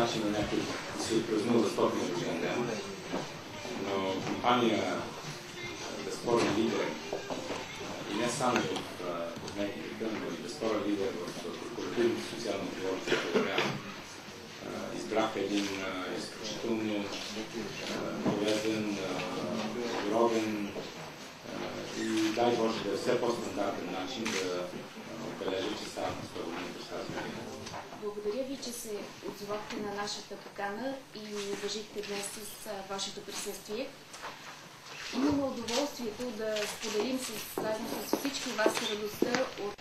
начин на някой се празнува 100 годишен ден, но компания безспорен лидер и не само в косметиката, но и безспорен лидер в корпоративното социално творчество избраха един изключително полезен, ровен и дай Боже да е все по-стандартен начин да отбележа, че става на 100 години през тази година. Благодаря ви, че се отзовахте на нашата покана и уважихте днес с вашето присъствие. Имаме удоволствието да споделим заедно с всички вас радостта от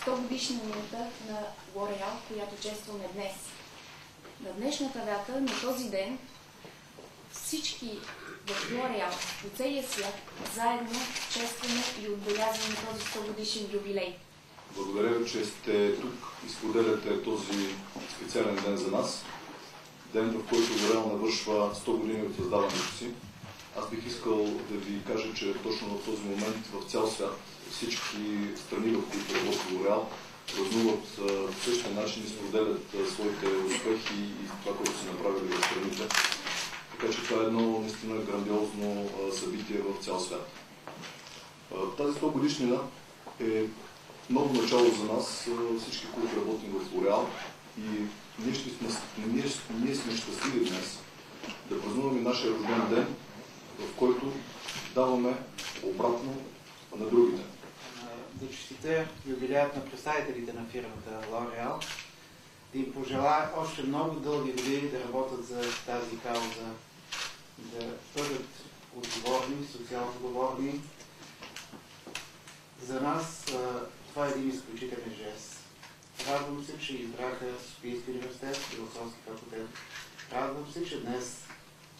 100 годишнината на Лореал, която честваме днес. На днешната дата, на този ден, всички в Лореал, по целия свят, заедно честваме и отбелязваме този 100 годишен юбилей. Благодаря ви, че сте тук и споделяте този специален ден за нас. Ден, в който Лореал навършва 100 години от създаването си. Аз бих искал да ви кажа, че точно в този момент в цял свят всички страни, в които работи Лореал, празнуват по същия начин и споделят своите успехи и това, което са направили в страните. Така че това е едно наистина грандиозно събитие в цял свят. Тази 100 годишнина е ново начало за нас, всички, които работим в Лореал, и ние сме щастливи днес да празнуваме нашия рожден ден, в който даваме обратно на другите. Да честитя юбилеят на представителите на фирмата Лореал, да им пожелая още много дълги години да работят за тази кауза, да бъдат отговорни, социално отговорни. За нас това е един изключителен жест. Радвам се, че избраха Софийски университет, философски факултет. Радвам се, че днес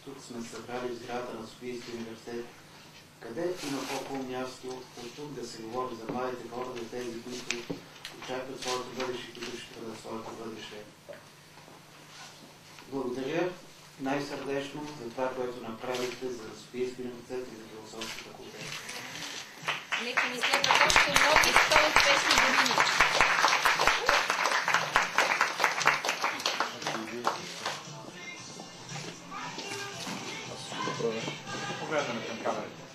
тук сме събрали в сградата на Софийски университет, къде има по-хубаво място от тук да се говори за младите хора, за тези, които очакват своето бъдеще и които ще бъдат своето бъдеще. Благодаря най-сърдечно за това, което направихте за Софийски университет и за философски факултет. Нека ни следват още много 100 успешни години. Погледаме към камерата.